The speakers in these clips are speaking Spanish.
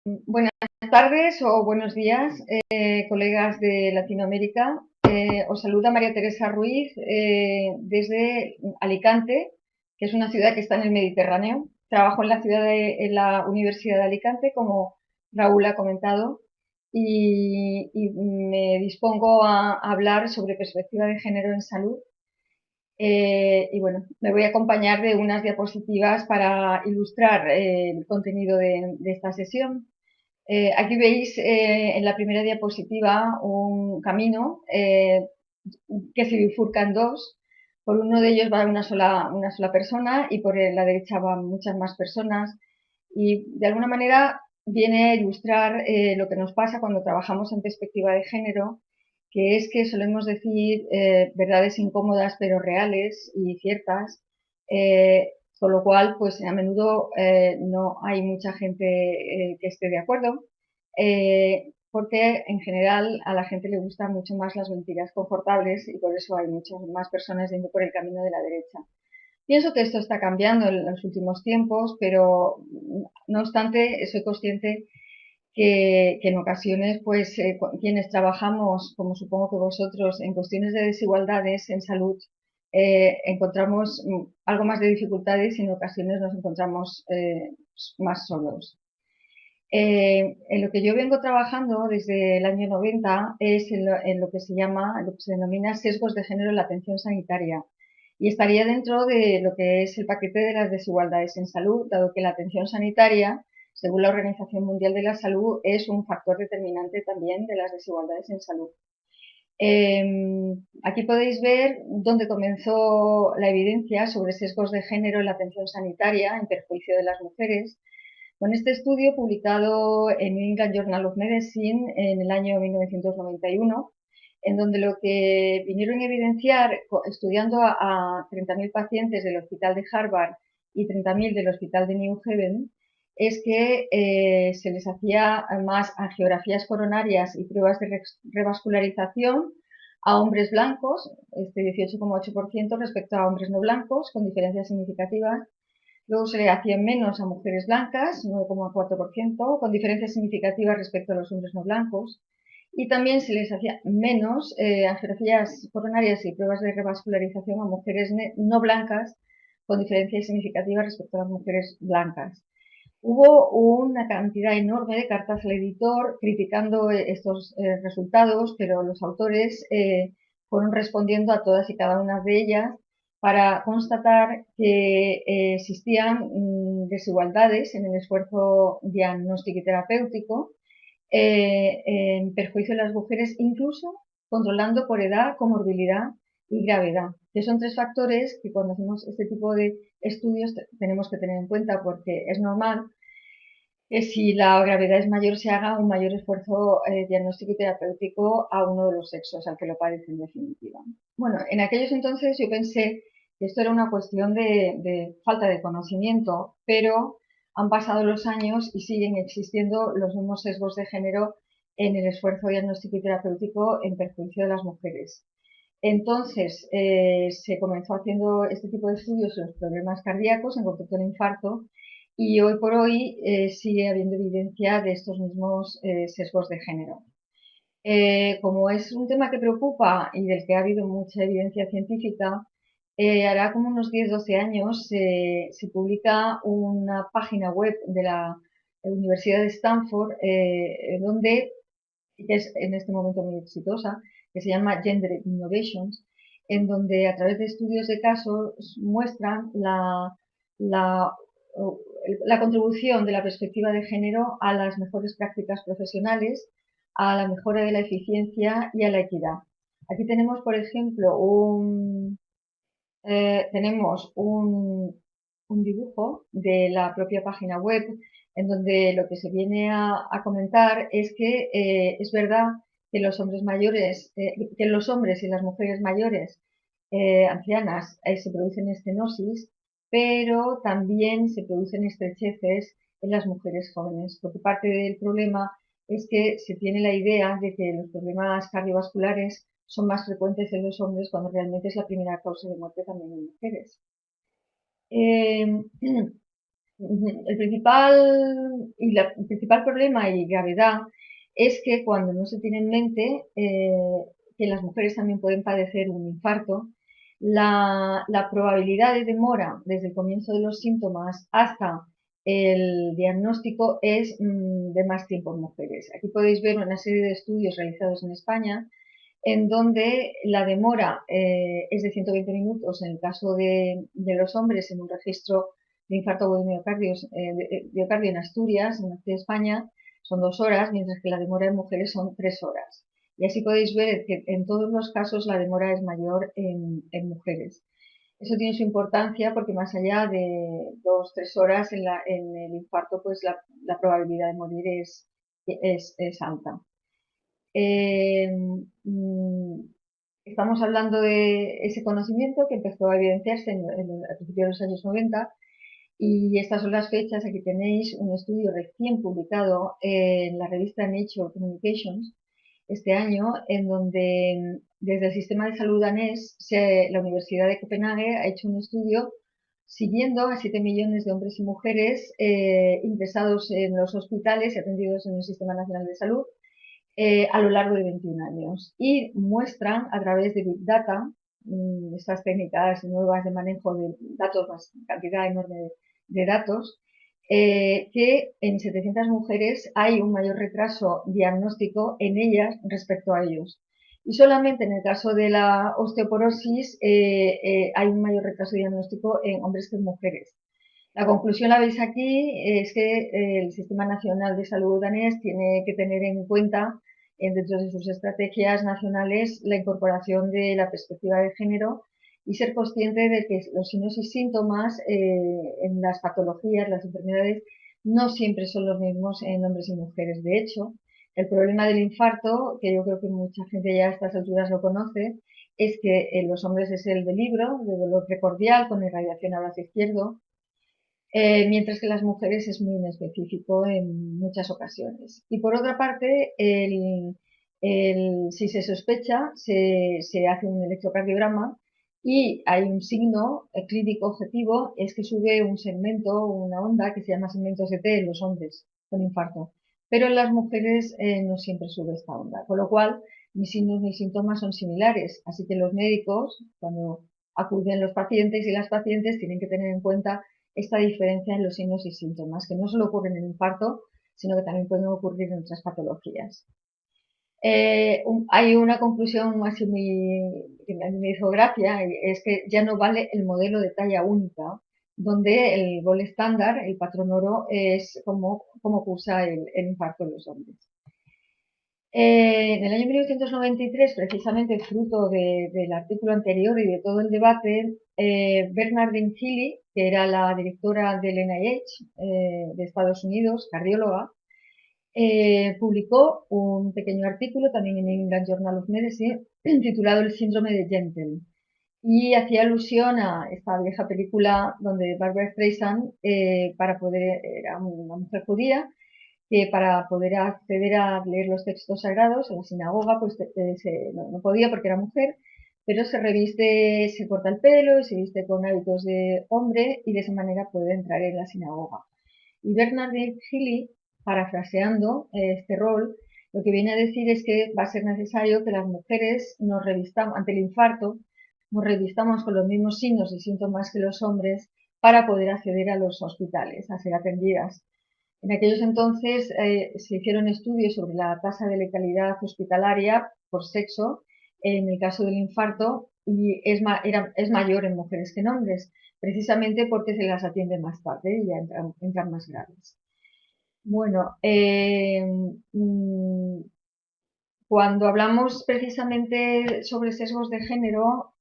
Buenas tardes o buenos días, colegas de Latinoamérica. Os saluda María Teresa Ruiz desde Alicante, que es una ciudad que está en el Mediterráneo. Trabajo en la Universidad de Alicante, como Raúl ha comentado, y me dispongo a hablar sobre perspectiva de género en salud. Y bueno, me voy a acompañar de unas diapositivas para ilustrar el contenido de esta sesión. Aquí veis en la primera diapositiva un camino que se bifurca en dos. Por uno de ellos va una sola persona y por la derecha van muchas más personas. Y de alguna manera viene a ilustrar lo que nos pasa cuando trabajamos en perspectiva de género, que es que solemos decir verdades incómodas pero reales y ciertas, con lo cual pues a menudo no hay mucha gente que esté de acuerdo, porque en general a la gente le gustan mucho más las mentiras confortables y por eso hay muchas más personas yendo por el camino de la derecha. Pienso que esto está cambiando en los últimos tiempos, pero no obstante soy consciente que en ocasiones pues quienes trabajamos, como supongo que vosotros, en cuestiones de desigualdades en salud, encontramos algo más de dificultades y en ocasiones nos encontramos más solos. En lo que yo vengo trabajando desde el año 90 es en lo que se llama, lo que se denomina sesgos de género en la atención sanitaria. Y estaría dentro de lo que es el paquete de las desigualdades en salud, dado que la atención sanitaria, según la Organización Mundial de la Salud, es un factor determinante también de las desigualdades en salud. Aquí podéis ver dónde comenzó la evidencia sobre sesgos de género en la atención sanitaria en perjuicio de las mujeres, con este estudio publicado en New England Journal of Medicine en el año 1991, en donde lo que vinieron a evidenciar, estudiando a 30.000 pacientes del Hospital de Harvard y 30.000 del Hospital de New Haven, es que se les hacía más angiografías coronarias y pruebas de revascularización a hombres blancos, este 18,8% respecto a hombres no blancos, con diferencias significativas. Luego se le hacían menos a mujeres blancas, 9,4%, con diferencias significativas respecto a los hombres no blancos. Y también se les hacía menos angiografías coronarias y pruebas de revascularización a mujeres no blancas, con diferencias significativas respecto a las mujeres blancas. Hubo una cantidad enorme de cartas al editor criticando estos resultados, pero los autores fueron respondiendo a todas y cada una de ellas para constatar que existían desigualdades en el esfuerzo diagnóstico y terapéutico en perjuicio de las mujeres, incluso controlando por edad, comorbilidad y gravedad, que son tres factores que cuando hacemos este tipo de estudios tenemos que tener en cuenta, porque es normal que si la gravedad es mayor se haga un mayor esfuerzo diagnóstico y terapéutico a uno de los sexos, al que lo padece en definitiva. Bueno, en aquellos entonces yo pensé que esto era una cuestión de falta de conocimiento, pero han pasado los años y siguen existiendo los mismos sesgos de género en el esfuerzo diagnóstico y terapéutico en perjuicio de las mujeres. Entonces, se comenzó haciendo este tipo de estudios en los problemas cardíacos, en concreto el infarto, y hoy por hoy sigue habiendo evidencia de estos mismos sesgos de género. Como es un tema que preocupa y del que ha habido mucha evidencia científica, hará como unos 10-12 años se publica una página web de la Universidad de Stanford, donde, que es en este momento muy exitosa, que se llama Gender Innovations, en donde a través de estudios de casos muestran la, la contribución de la perspectiva de género a las mejores prácticas profesionales, a la mejora de la eficiencia y a la equidad. Aquí tenemos, por ejemplo, tenemos un dibujo de la propia página web en donde lo que se viene a comentar es que es verdad que los hombres mayores, que los hombres y las mujeres mayores ancianas se producen estenosis, pero también se producen estrecheces en las mujeres jóvenes, porque parte del problema es que se tiene la idea de que los problemas cardiovasculares son más frecuentes en los hombres cuando realmente es la primera causa de muerte también en mujeres. Eh, El principal problema y gravedad es que cuando no se tiene en mente que las mujeres también pueden padecer un infarto, la probabilidad de demora desde el comienzo de los síntomas hasta el diagnóstico es de más tiempo en mujeres. Aquí podéis ver una serie de estudios realizados en España en donde la demora es de 120 minutos en el caso de los hombres en un registro de infarto agudo de miocardio en Asturias, en el norte de España, son 2 horas, mientras que la demora en mujeres son 3 horas. Y así podéis ver que en todos los casos la demora es mayor en mujeres. Eso tiene su importancia porque más allá de 2 o 3 horas en el infarto, pues la probabilidad de morir es alta. Eh, mm, Estamos hablando de ese conocimiento que empezó a evidenciarse a principios de los años 90 y estas son las fechas. Aquí tenéis un estudio recién publicado en la revista Nature Communications este año, en donde desde el sistema de salud danés, la Universidad de Copenhague ha hecho un estudio siguiendo a 7 millones de hombres y mujeres ingresados en los hospitales y atendidos en el Sistema Nacional de Salud a lo largo de 21 años y muestran a través de Big Data, estas técnicas nuevas de manejo de datos, una cantidad enorme de datos, que en 700 mujeres hay un mayor retraso diagnóstico en ellas respecto a ellos. Y solamente en el caso de la osteoporosis hay un mayor retraso diagnóstico en hombres que en mujeres. La conclusión la veis aquí, es que el Sistema Nacional de Salud danés tiene que tener en cuenta dentro de sus estrategias nacionales la incorporación de la perspectiva de género y ser consciente de que los signos y síntomas en las patologías, las enfermedades, no siempre son los mismos en hombres y mujeres. De hecho, el problema del infarto, que yo creo que mucha gente ya a estas alturas lo conoce, es que en los hombres es el de libro, de dolor precordial con irradiación al brazo izquierdo, mientras que las mujeres es muy inespecífico en muchas ocasiones. Y por otra parte, si se sospecha, se hace un electrocardiograma y hay un signo clínico objetivo, es que sube un segmento, una onda que se llama segmento ST en los hombres con infarto. Pero en las mujeres no siempre sube esta onda, con lo cual ni signos ni síntomas son similares. Así que los médicos, cuando acuden los pacientes y las pacientes, tienen que tener en cuenta esta diferencia en los signos y síntomas, que no solo ocurren en el infarto, sino que también pueden ocurrir en otras patologías. Hay una conclusión así que a mí me hizo gracia, y es que ya no vale el modelo de talla única, donde el gol estándar, el patrón oro, es como cursa el infarto en los hombres. En el año 1993, precisamente fruto del artículo anterior y de todo el debate, Bernardine Healy, que era la directora del NIH de Estados Unidos, cardióloga, publicó un pequeño artículo también en England Journal of Medicine titulado El síndrome de Gentle y hacía alusión a esta vieja película donde Barbara Streisand, era una mujer judía que para poder acceder a leer los textos sagrados en la sinagoga, pues no podía porque era mujer, pero se reviste, se corta el pelo y se viste con hábitos de hombre y de esa manera puede entrar en la sinagoga. Y Bernardine Healy, parafraseando este rol, lo que viene a decir es que va a ser necesario que las mujeres nos revistamos, ante el infarto, nos revistamos con los mismos signos y síntomas que los hombres para poder acceder a los hospitales, a ser atendidas. En aquellos entonces se hicieron estudios sobre la tasa de letalidad hospitalaria por sexo en el caso del infarto y es mayor en mujeres que en hombres, precisamente porque se las atiende más tarde y ya entran más graves. Bueno, cuando hablamos precisamente sobre sesgos de género,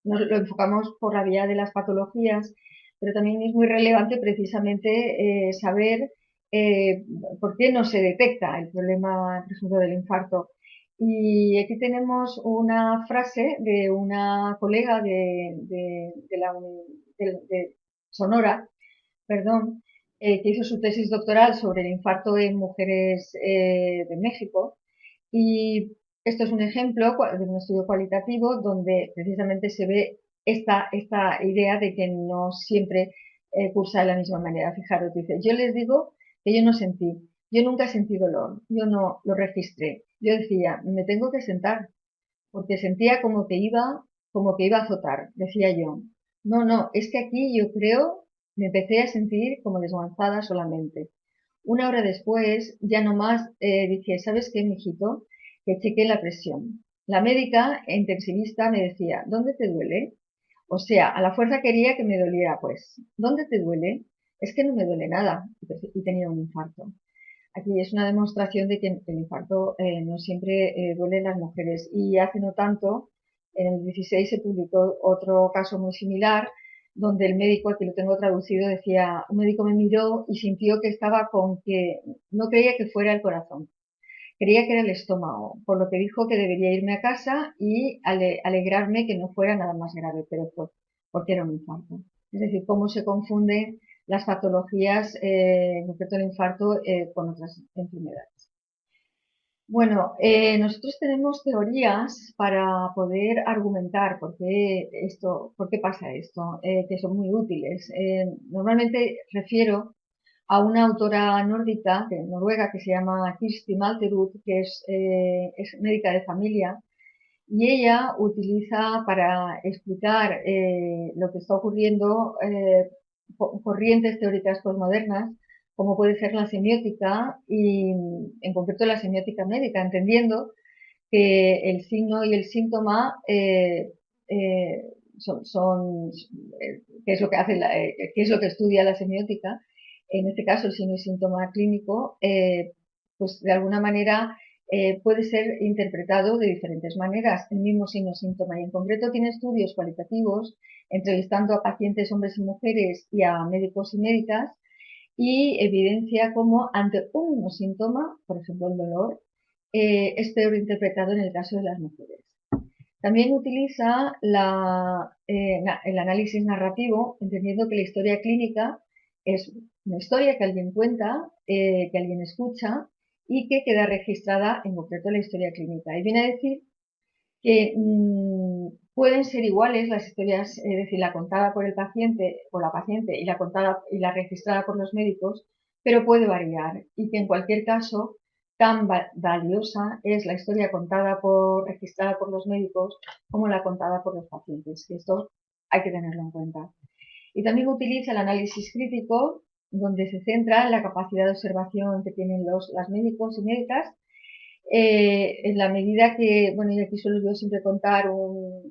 nos lo enfocamos por la vía de las patologías, pero también es muy relevante precisamente saber por qué no se detecta el problema, por ejemplo, del infarto. Y aquí tenemos una frase de una colega de Sonora, perdón, que hizo su tesis doctoral sobre el infarto en mujeres de México. Y esto es un ejemplo de un estudio cualitativo donde precisamente se ve esta idea de que no siempre cursa de la misma manera. Fijaros, dice, yo les digo que yo no sentí, yo nunca sentí dolor, yo no lo registré. Yo decía, me tengo que sentar, porque sentía como que iba a azotar, decía yo. No, no, es que aquí yo creo, me empecé a sentir como desguanzada solamente. Una hora después, ya nomás dije, ¿sabes qué, mijito? Que chequé la presión. La médica intensivista me decía, ¿dónde te duele? O sea, a la fuerza quería que me doliera, pues. ¿Dónde te duele? Es que no me duele nada. Y tenía un infarto. Aquí es una demostración de que el infarto no siempre duele en las mujeres. Y hace no tanto, en el 16 se publicó otro caso muy similar, donde el médico, aquí lo tengo traducido, decía, un médico me miró y sintió que estaba con que no creía que fuera el corazón, creía que era el estómago, por lo que dijo que debería irme a casa y alegrarme que no fuera nada más grave, pero fue porque era un infarto. Es decir, cómo se confunden las patologías, en concreto el infarto, con otras enfermedades. Bueno, nosotros tenemos teorías para poder argumentar por qué pasa esto, que son muy útiles. Normalmente refiero a una autora nórdica, noruega, que se llama Kirsti Malterud, que es médica de familia, y ella utiliza para explicar lo que está ocurriendo corrientes teóricas postmodernas, como puede ser la semiótica y en concreto la semiótica médica, entendiendo que el signo y el síntoma eh, son qué es lo que hace qué es lo que estudia la semiótica, en este caso el signo y síntoma clínico, pues de alguna manera puede ser interpretado de diferentes maneras, el mismo signo síntoma, y en concreto tiene estudios cualitativos entrevistando a pacientes hombres y mujeres y a médicos y médicas, y evidencia cómo ante un mismo síntoma, por ejemplo el dolor, es peor interpretado en el caso de las mujeres. También utiliza el análisis narrativo, entendiendo que la historia clínica es una historia que alguien cuenta, que alguien escucha y que queda registrada en concreto en la historia clínica. Y viene a decir que pueden ser iguales las historias, es decir, la contada por el paciente o la paciente y la contada y la registrada por los médicos, pero puede variar y que en cualquier caso tan valiosa es la historia registrada por los médicos como la contada por los pacientes, que esto hay que tenerlo en cuenta. Y también utiliza el análisis crítico, donde se centra en la capacidad de observación que tienen las médicos y médicas, en la medida que, bueno, y aquí suelo yo siempre contar una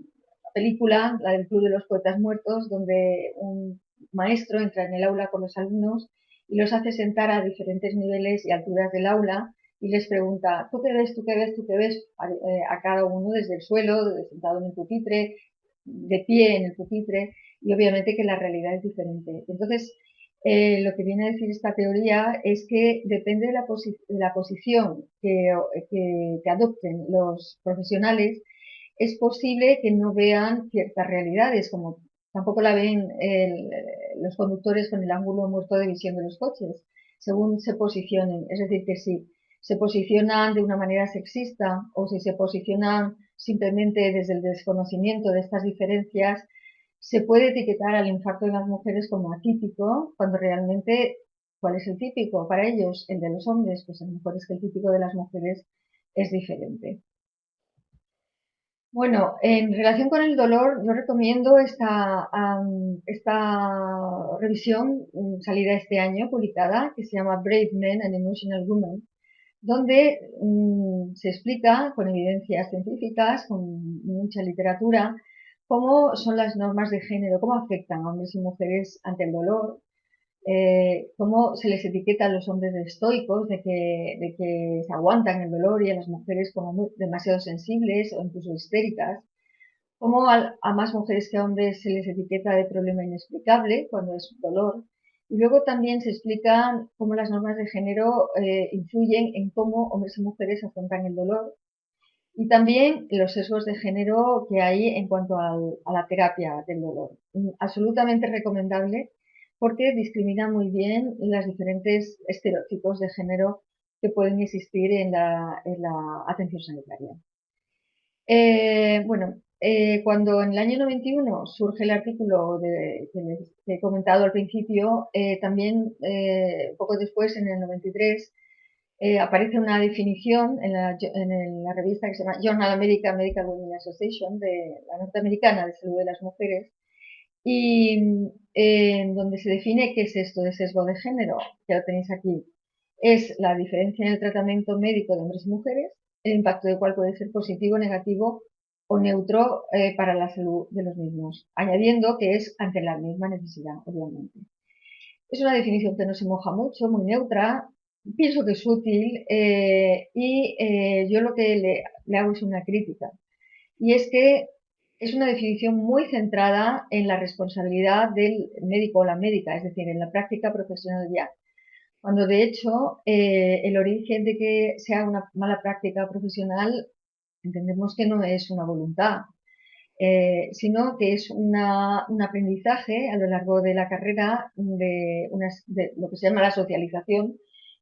película, la del Club de los Poetas Muertos, donde un maestro entra en el aula con los alumnos y los hace sentar a diferentes niveles y alturas del aula y les pregunta, ¿tú qué ves? ¿Tú qué ves? ¿Tú qué ves? A cada uno desde el suelo, sentado en el pupitre, de pie en el pupitre, y obviamente que la realidad es diferente. Entonces, lo que viene a decir esta teoría es que depende de la posición que adopten los profesionales, es posible que no vean ciertas realidades, como tampoco la ven los conductores con el ángulo muerto de visión de los coches, según se posicionen. Es decir, que si se posicionan de una manera sexista o si se posicionan simplemente desde el desconocimiento de estas diferencias, se puede etiquetar al infarto de las mujeres como atípico, cuando realmente, ¿cuál es el típico para ellos? El de los hombres, pues a lo mejor es que el típico de las mujeres es diferente. Bueno, en relación con el dolor, yo recomiendo esta revisión salida este año, publicada, que se llama Brave Men and Emotional Women, donde se explica con evidencias científicas, con mucha literatura, cómo son las normas de género, cómo afectan a hombres y mujeres ante el dolor, cómo se les etiqueta a los hombres de estoicos, de que se aguantan el dolor, y a las mujeres como demasiado sensibles o incluso histéricas, cómo a más mujeres que a hombres se les etiqueta de problema inexplicable cuando es dolor. Y luego también se explica cómo las normas de género influyen en cómo hombres y mujeres afrontan el dolor, y también los sesgos de género que hay en cuanto a la terapia del dolor. Absolutamente recomendable, porque discrimina muy bien los diferentes estereotipos de género que pueden existir en la atención sanitaria. Bueno, cuando en el año 91 surge el artículo que les he comentado al principio, también poco después, en el 93, aparece una definición en la revista que se llama Journal American Medical Women Association, de la norteamericana de salud de las mujeres, y en donde se define qué es esto de sesgo de género, que lo tenéis aquí. Es la diferencia en el tratamiento médico de hombres y mujeres, el impacto del cual puede ser positivo, negativo o neutro para la salud de los mismos, añadiendo que es ante la misma necesidad, obviamente. Es una definición que no se moja mucho, muy neutra, pienso que es útil y yo lo que le hago es una crítica. Y es que es una definición muy centrada en la responsabilidad del médico o la médica, es decir, en la práctica profesional ya. Cuando de hecho el origen de que sea una mala práctica profesional entendemos que no es una voluntad, sino que es un aprendizaje a lo largo de la carrera de lo que se llama la socialización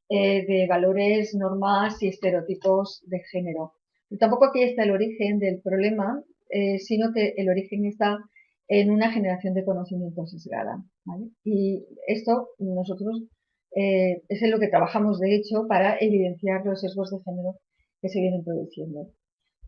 de valores, normas y estereotipos de género. Y tampoco aquí está el origen del problema, sino que el origen está en una generación de conocimiento sesgada, ¿vale? Y esto nosotros es en lo que trabajamos, de hecho, para evidenciar los sesgos de género que se vienen produciendo.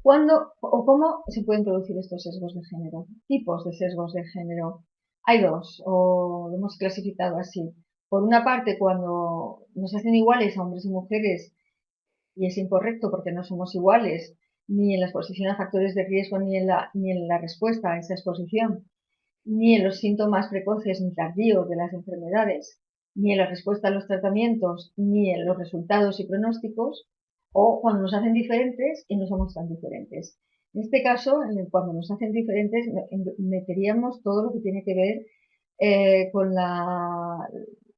¿Cuándo o cómo se pueden producir estos sesgos de género? Tipos de sesgos de género. Hay dos, o lo hemos clasificado así. Por una parte, cuando nos hacen iguales a hombres y mujeres, y es incorrecto porque no somos iguales, ni en la exposición a factores de riesgo, ni en la respuesta a esa exposición, ni en los síntomas precoces ni tardíos de las enfermedades, ni en la respuesta a los tratamientos, ni en los resultados y pronósticos, o cuando nos hacen diferentes y no somos tan diferentes. En este caso, cuando nos hacen diferentes, meteríamos todo lo que tiene que ver con la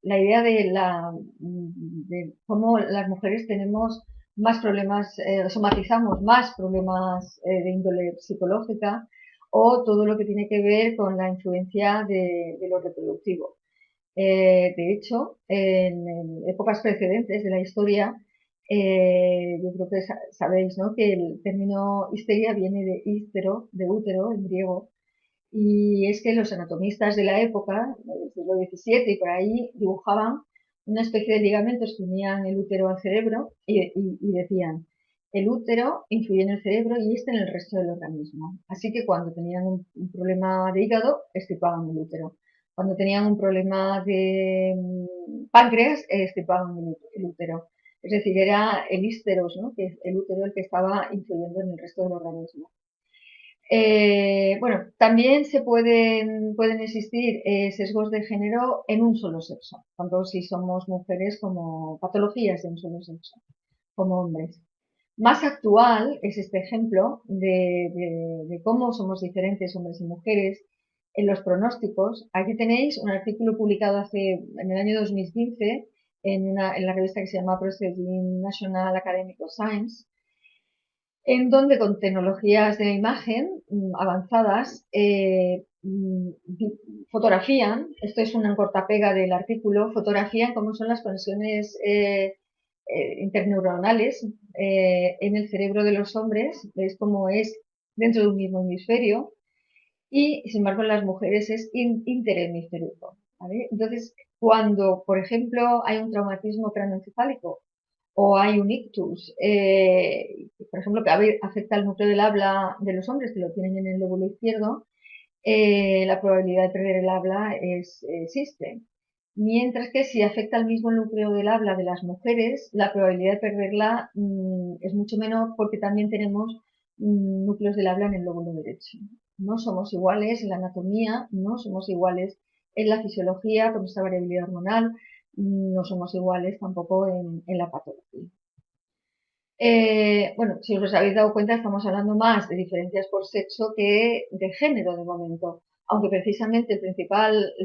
idea de cómo las mujeres tenemos más problemas, somatizamos más problemas de índole psicológica, o todo lo que tiene que ver con la influencia de lo reproductivo. De hecho, en épocas precedentes de la historia, yo creo que sabéis, ¿no?, que el término histeria viene de hístero, de útero en griego, y es que los anatomistas de la época, del siglo XVII y por ahí, dibujaban una especie de ligamentos que unían el útero al cerebro y decían, el útero influye en el cerebro y este en el resto del organismo. Así que cuando tenían un problema de hígado, extirpaban el útero. Cuando tenían un problema de páncreas, extirpaban el útero. Es decir, era el hísteros, ¿no?, que es el útero el que estaba influyendo en el resto del organismo. Bueno, también pueden existir sesgos de género en un solo sexo, tanto si somos mujeres como patologías de un solo sexo, como hombres. Más actual es este ejemplo de cómo somos diferentes hombres y mujeres en los pronósticos. Aquí tenéis un artículo publicado en el año 2015 en la revista que se llama Proceeding National Academic of Science, en donde con tecnologías de imagen avanzadas fotografían, esto es una cortapega del artículo, fotografían cómo son las conexiones interneuronales en el cerebro de los hombres, es como es dentro de un mismo hemisferio, y sin embargo en las mujeres es interhemisférico, ¿vale? Entonces, cuando, por ejemplo, hay un traumatismo craneoencefálico o hay un ictus, por ejemplo, que afecta al núcleo del habla de los hombres que lo tienen en el lóbulo izquierdo, la probabilidad de perder el habla existe. Mientras que si afecta al mismo núcleo del habla de las mujeres, la probabilidad de perderla es mucho menor porque también tenemos núcleos del habla en el lóbulo derecho. No somos iguales en la anatomía, no somos iguales en la fisiología con esta variabilidad hormonal, no somos iguales tampoco en la patología. Bueno, si os habéis dado cuenta, estamos hablando más de diferencias por sexo que de género de momento, aunque precisamente el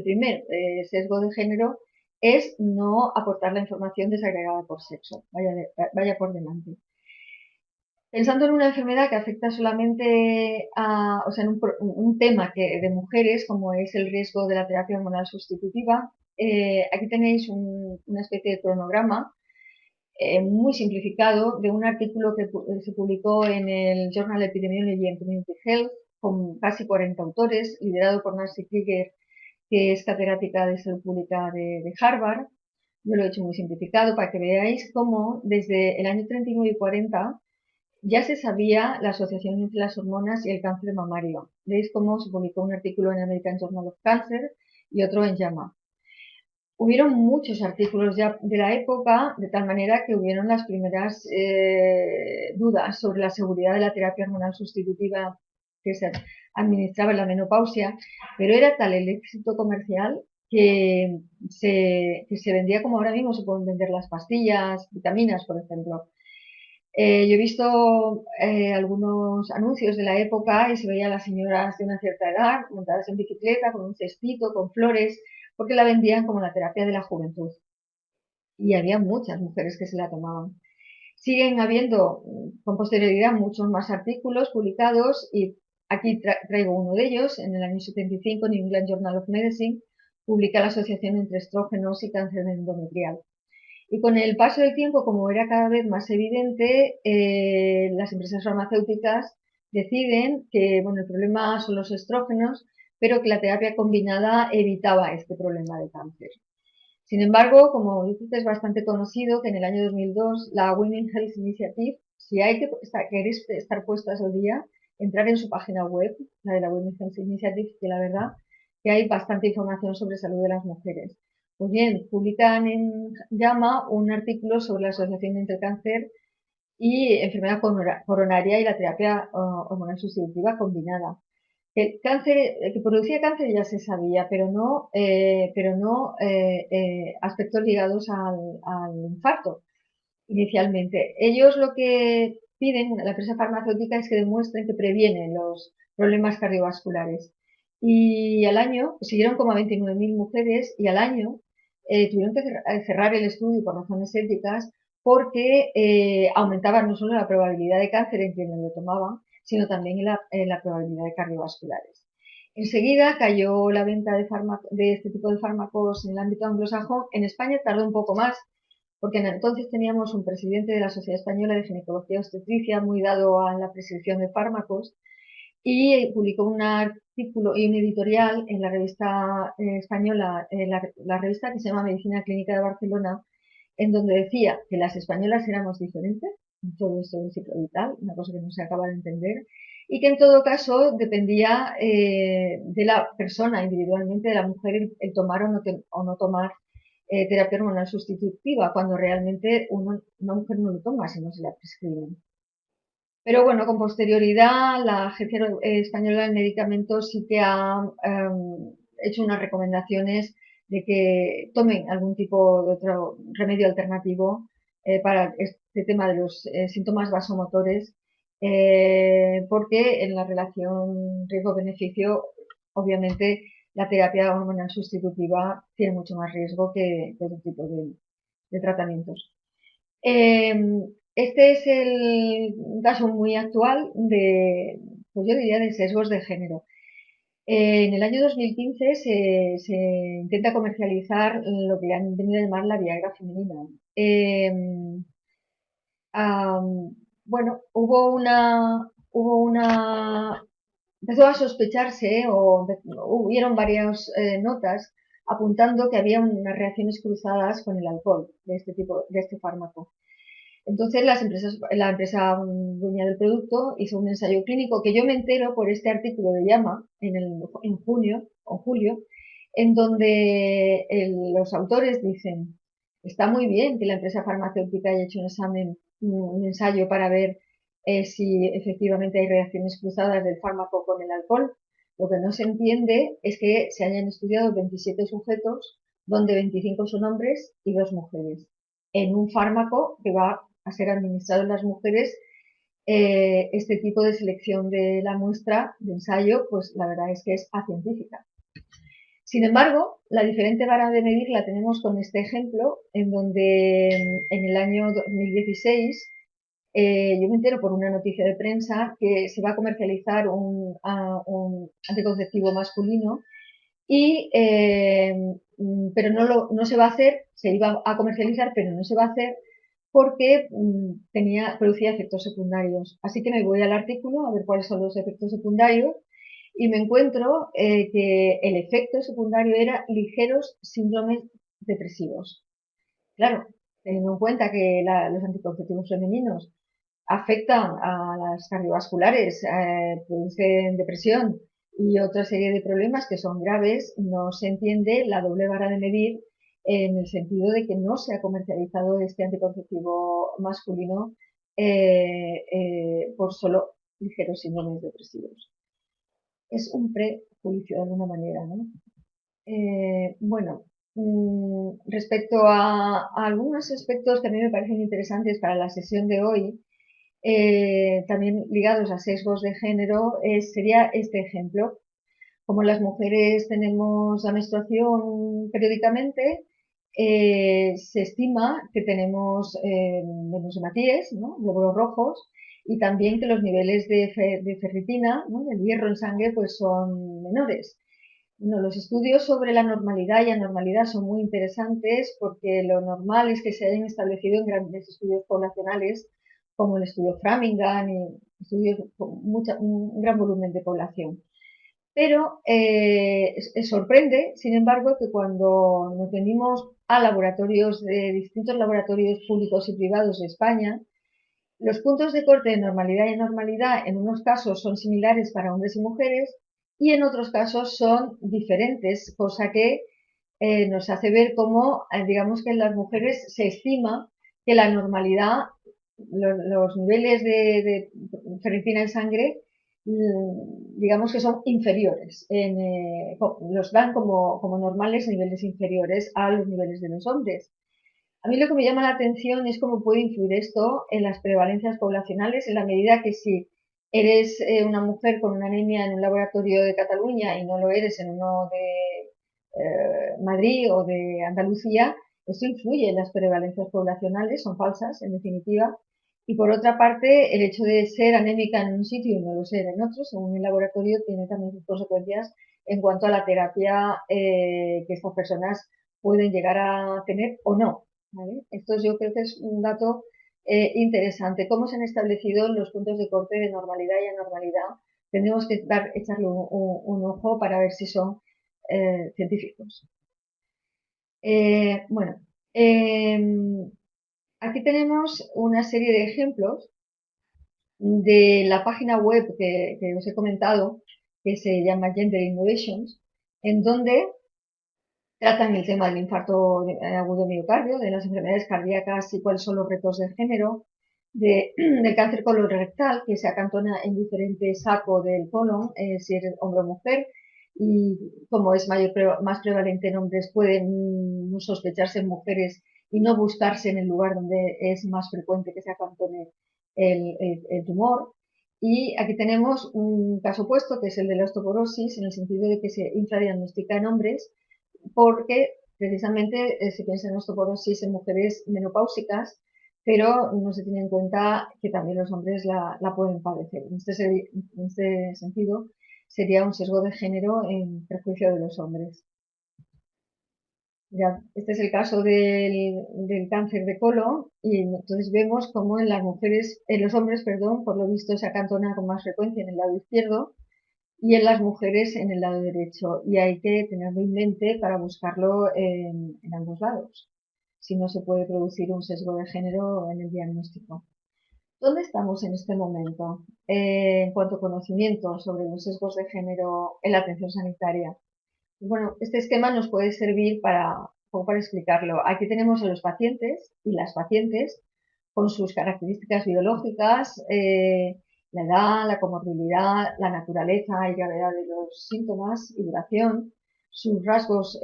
primer sesgo de género es no aportar la información desagregada por sexo, vaya por delante. Pensando en una enfermedad que afecta solamente o sea, en un tema de mujeres, como es el riesgo de la terapia hormonal sustitutiva, aquí tenéis una especie de cronograma muy simplificado de un artículo que se publicó en el Journal Epidemiology and Community Health con casi 40 autores, liderado por Nancy Krieger, que es catedrática de salud pública de Harvard. Yo lo he hecho muy simplificado para que veáis cómo desde el año 39 y 40 ya se sabía la asociación entre las hormonas y el cáncer mamario. Veis cómo se publicó un artículo en American Journal of Cancer y otro en JAMA. Hubieron muchos artículos ya de la época, de tal manera que hubieron las primeras dudas sobre la seguridad de la terapia hormonal sustitutiva que se administraba en la menopausia, pero era tal el éxito comercial que se vendía como ahora mismo se pueden vender las pastillas, vitaminas, por ejemplo. Yo he visto algunos anuncios de la época y se veía a las señoras de una cierta edad montadas en bicicleta, con un cestito, con flores, porque la vendían como la terapia de la juventud. Y había muchas mujeres que se la tomaban. Siguen habiendo con posterioridad muchos más artículos publicados y aquí traigo uno de ellos. En el año 75, New England Journal of Medicine publica la asociación entre estrógenos y cáncer endometrial. Y con el paso del tiempo, como era cada vez más evidente, las empresas farmacéuticas deciden que bueno, el problema son los estrógenos, pero que la terapia combinada evitaba este problema de cáncer. Sin embargo, como dices, es bastante conocido que en el año 2002 la Women Health Initiative, si hay que queréis estar puestas al día, entrar en su página web, la de la Women Health Initiative, que la verdad que hay bastante información sobre salud de las mujeres. Pues bien, publican en JAMA un artículo sobre la asociación entre cáncer y enfermedad coronaria y la terapia hormonal sustitutiva combinada. El cáncer, que producía cáncer ya se sabía, pero no aspectos ligados al infarto inicialmente. Ellos lo que piden, la empresa farmacéutica, es que demuestren que previenen los problemas cardiovasculares. Y al año, siguieron como a 29.000 mujeres y al año tuvieron que cerrar el estudio por razones éticas porque aumentaba no solo la probabilidad de cáncer en quienes lo tomaban, sino también la probabilidad de cardiovasculares. Enseguida cayó la venta de este tipo de fármacos en el ámbito anglosajón. En España tardó un poco más, porque entonces teníamos un presidente de la Sociedad Española de Ginecología y Obstetricia muy dado a la prescripción de fármacos y publicó un artículo y un editorial en la revista española, la revista que se llama Medicina Clínica de Barcelona, en donde decía que las españolas éramos diferentes en todo esto del ciclo vital, una cosa que no se acaba de entender, y que en todo caso dependía de la persona individualmente, de la mujer, el tomar o no tomar terapia hormonal sustitutiva, cuando realmente una mujer no lo toma si no se la prescriben. Pero bueno, con posterioridad la Agencia Española del Medicamento sí que ha hecho unas recomendaciones de que tomen algún tipo de otro remedio alternativo para este tema de los síntomas vasomotores, porque en la relación riesgo-beneficio, obviamente, la terapia hormonal sustitutiva tiene mucho más riesgo que otro tipo de tratamientos. Este es un caso muy actual pues yo diría, de sesgos de género. En el año 2015 se intenta comercializar lo que han venido a llamar la Viagra femenina. Bueno, empezó a sospecharse o hubieron varias notas apuntando que había unas reacciones cruzadas con el alcohol de este fármaco. Entonces la empresa dueña del producto hizo un ensayo clínico que yo me entero por este artículo de JAMA en junio o julio, en donde los autores dicen, está muy bien que la empresa farmacéutica haya hecho un ensayo para ver si efectivamente hay reacciones cruzadas del fármaco con el alcohol. Lo que no se entiende es que se hayan estudiado 27 sujetos, donde 25 son hombres y 2 mujeres, en un fármaco que va a ser administrado en las mujeres. Este tipo de selección de la muestra de ensayo, pues la verdad es que es acientífica. Sin embargo, la diferente vara de medir la tenemos con este ejemplo, en donde en el año 2016 yo me entero por una noticia de prensa que se va a comercializar un anticonceptivo masculino pero no se va a hacer, se iba a comercializar, pero no se va a hacer porque producía efectos secundarios. Así que me voy al artículo a ver cuáles son los efectos secundarios y me encuentro que el efecto secundario era ligeros síndromes depresivos. Claro, teniendo en cuenta que los anticonceptivos femeninos afectan a las cardiovasculares, producen depresión y otra serie de problemas que son graves, no se entiende la doble vara de medir en el sentido de que no se ha comercializado este anticonceptivo masculino por solo ligeros síndromes depresivos. Es un prejuicio de alguna manera, ¿no? Bueno, respecto a algunos aspectos que a mí me parecen interesantes para la sesión de hoy, también ligados a sesgos de género, sería este ejemplo. Como las mujeres tenemos la menstruación periódicamente, se estima que tenemos menos hematíes, ¿no? Glóbulos rojos, y también que los niveles de ferritina, ¿no? Del hierro en sangre, pues son menores. No, los estudios sobre la normalidad y anormalidad son muy interesantes porque lo normal es que se hayan establecido en grandes estudios poblacionales como el estudio Framingham y estudios con un gran volumen de población. Pero sorprende, sin embargo, que cuando nos venimos a laboratorios de distintos laboratorios públicos y privados de España, los puntos de corte de normalidad y anormalidad en unos casos son similares para hombres y mujeres y en otros casos son diferentes, cosa que nos hace ver cómo, digamos que en las mujeres se estima que la normalidad, los niveles de ferritina en sangre, digamos que son inferiores, los dan como normales niveles inferiores a los niveles de los hombres. A mí lo que me llama la atención es cómo puede influir esto en las prevalencias poblacionales, en la medida que si eres una mujer con una anemia en un laboratorio de Cataluña y no lo eres en uno de Madrid o de Andalucía, esto influye en las prevalencias poblacionales, son falsas en definitiva. Y por otra parte, el hecho de ser anémica en un sitio y no lo ser en otro, según el laboratorio, tiene también sus consecuencias en cuanto a la terapia que estas personas pueden llegar a tener o no. ¿Vale? Esto yo creo que es un dato interesante. ¿Cómo se han establecido los puntos de corte de normalidad y anormalidad? Tendremos que echarle un ojo para ver si son científicos. Bueno, aquí tenemos una serie de ejemplos de la página web que os he comentado, que se llama Gender Innovations, en donde tratan el tema del infarto agudo de miocardio, de las enfermedades cardíacas y cuáles son los retos de género, del cáncer colorectal, que se acantona en diferentes sacos del colon, si eres hombre o mujer, y como es más prevalente en hombres, pueden no sospecharse en mujeres y no buscarse en el lugar donde es más frecuente que se acantone el tumor. Y aquí tenemos un caso opuesto, que es el de la osteoporosis, en el sentido de que se infradiagnostica en hombres porque precisamente se piensa en osteoporosis en mujeres menopáusicas, pero no se tiene en cuenta que también los hombres la pueden padecer. En este sentido, sería un sesgo de género en perjuicio de los hombres. Ya, este es el caso del cáncer de colon y entonces vemos cómo en las mujeres, en los hombres, perdón, por lo visto se acantona con más frecuencia en el lado izquierdo y en las mujeres en el lado derecho. Y hay que tenerlo en mente para buscarlo en ambos lados, si no se puede producir un sesgo de género en el diagnóstico. ¿Dónde estamos en este momento en cuanto a conocimiento sobre los sesgos de género en la atención sanitaria? Bueno, este esquema nos puede servir para explicarlo. Aquí tenemos a los pacientes y las pacientes con sus características biológicas, la edad, la comorbilidad, la naturaleza y gravedad de los síntomas y duración, sus rasgos,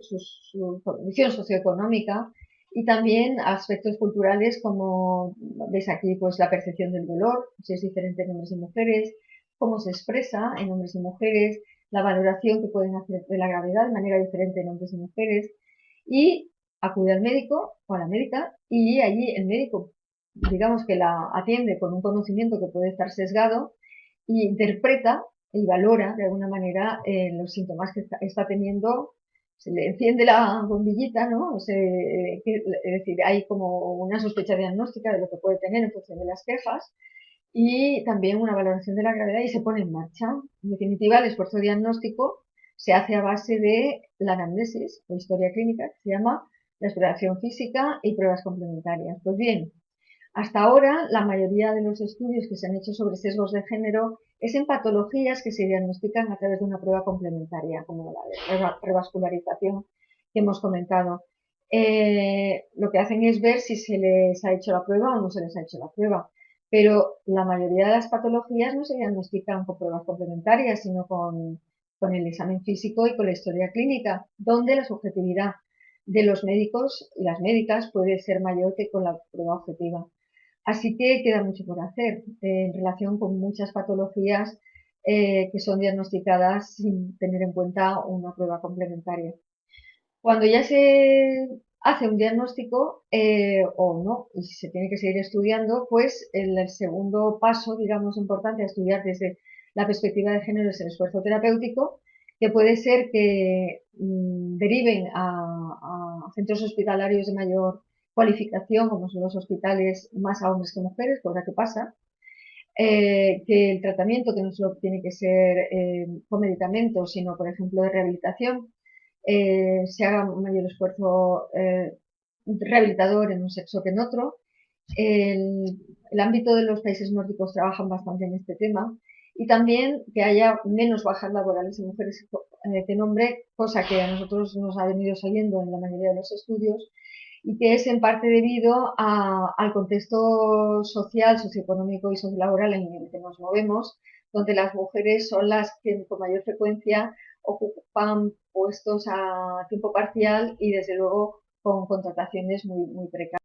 su condición socioeconómica y también aspectos culturales como veis aquí pues la percepción del dolor, si es diferente en hombres y mujeres, cómo se expresa en hombres y mujeres, la valoración que pueden hacer de la gravedad de manera diferente en hombres y mujeres y acude al médico o a la médica y allí el médico, digamos que la atiende con un conocimiento que puede estar sesgado y interpreta y valora de alguna manera los síntomas que está teniendo. Se le enciende la bombillita, ¿no? Es decir, hay como una sospecha diagnóstica de lo que puede tener en función de las quejas y también una valoración de la gravedad y se pone en marcha. En definitiva, el esfuerzo diagnóstico se hace a base de la anamnesis o historia clínica, que se llama la exploración física y pruebas complementarias. Pues bien, hasta ahora la mayoría de los estudios que se han hecho sobre sesgos de género es en patologías que se diagnostican a través de una prueba complementaria, como la de revascularización que hemos comentado. Lo que hacen es ver si se les ha hecho la prueba o no se les ha hecho la prueba. Pero la mayoría de las patologías no se diagnostican con pruebas complementarias, sino con el examen físico y con la historia clínica, donde la subjetividad de los médicos y las médicas puede ser mayor que con la prueba objetiva. Así que queda mucho por hacer en relación con muchas patologías que son diagnosticadas sin tener en cuenta una prueba complementaria. Cuando ya se hace un diagnóstico o no, y si se tiene que seguir estudiando, pues el segundo paso, digamos, importante a estudiar desde la perspectiva de género es el esfuerzo terapéutico, que puede ser que deriven a centros hospitalarios de mayor cualificación, como son los hospitales más a hombres que mujeres, cosa que pasa, que el tratamiento, que no solo tiene que ser con medicamentos, sino, por ejemplo, de rehabilitación, se haga un mayor esfuerzo rehabilitador en un sexo que en otro. El ámbito de los países nórdicos trabajan bastante en este tema y también que haya menos bajas laborales en mujeres que en hombres, cosa que a nosotros nos ha venido saliendo en la mayoría de los estudios y que es en parte debido al contexto social, socioeconómico y sociolaboral en el que nos movemos, donde las mujeres son las que con mayor frecuencia ocupan puestos a tiempo parcial y desde luego con contrataciones muy precarias.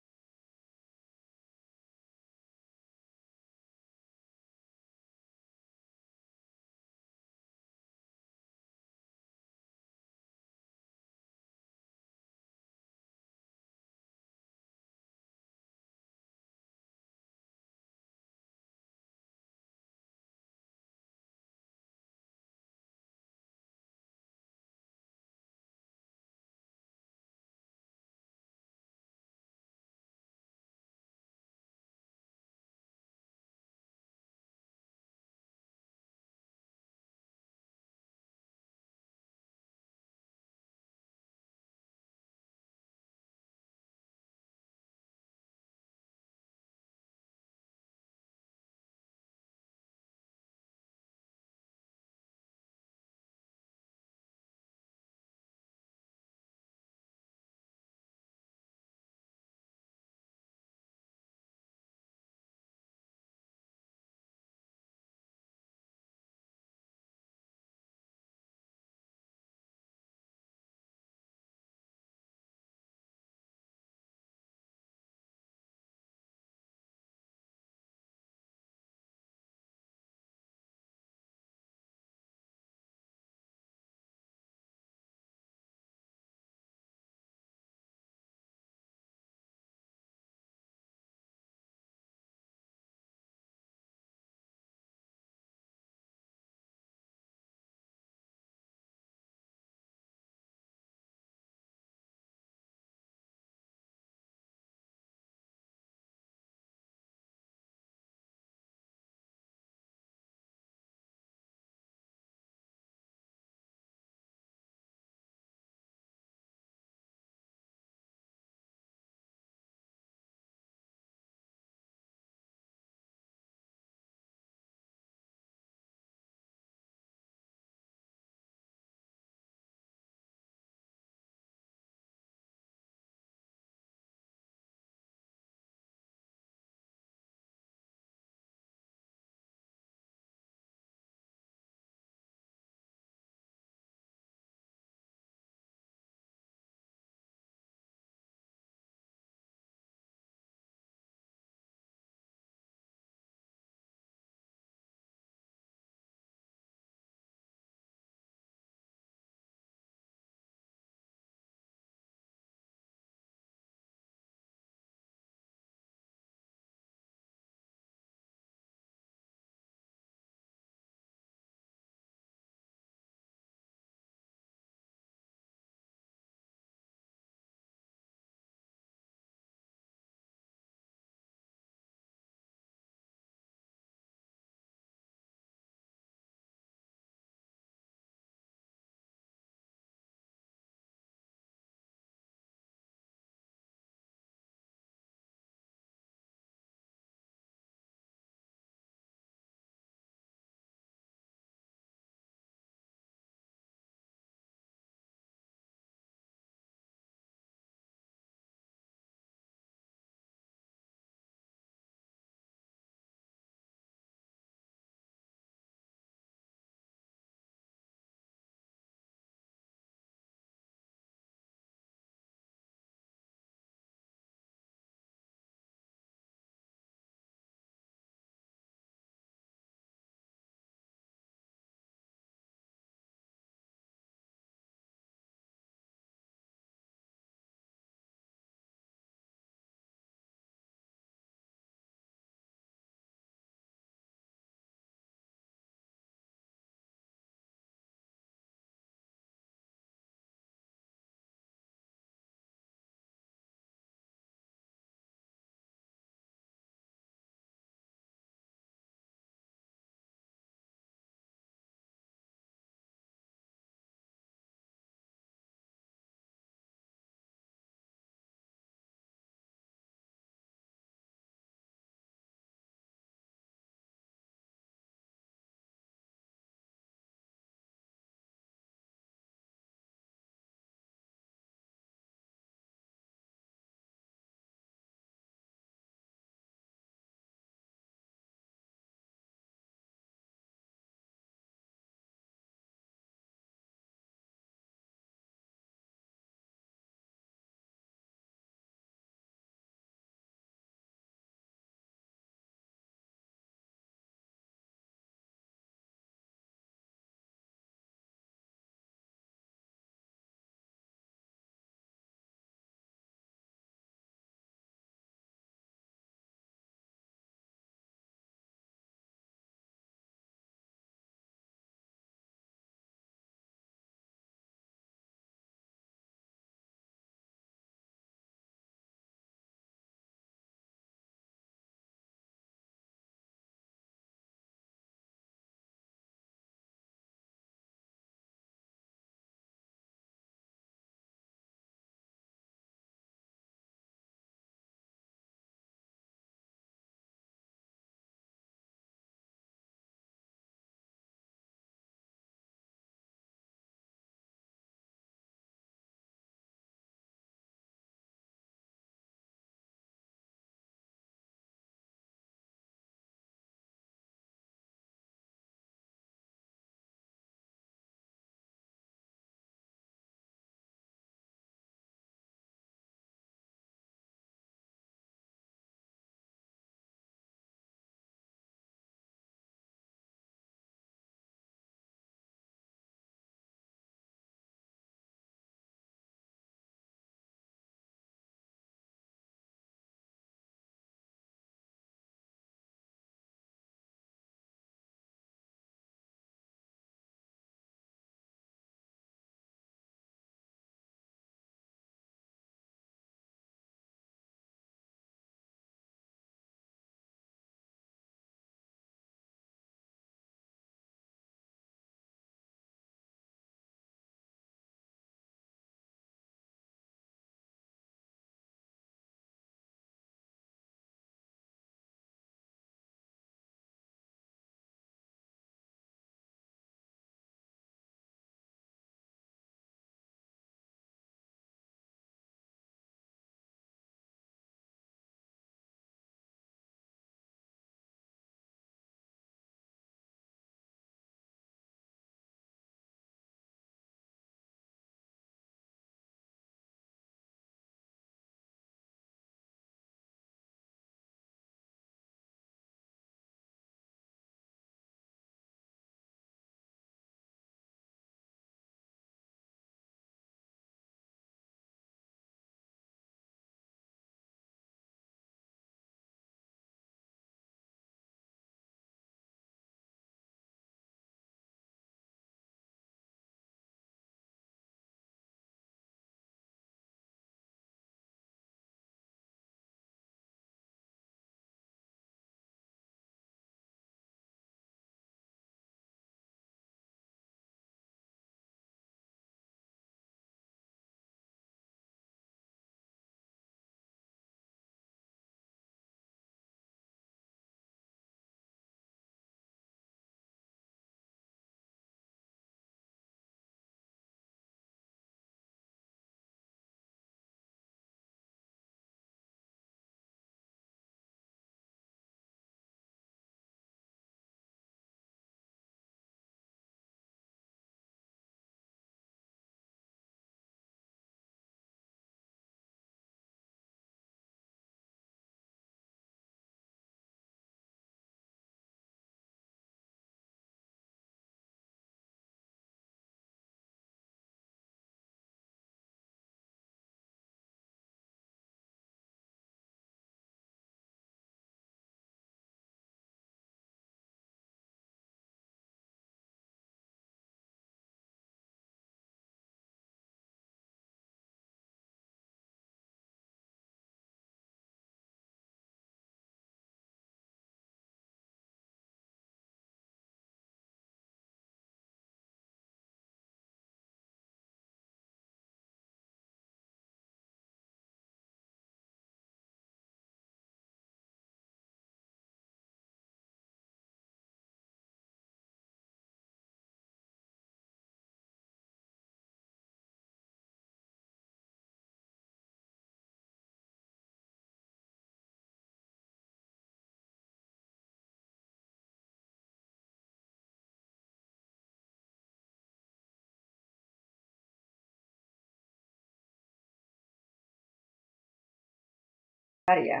Claro, ya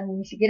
ni siquiera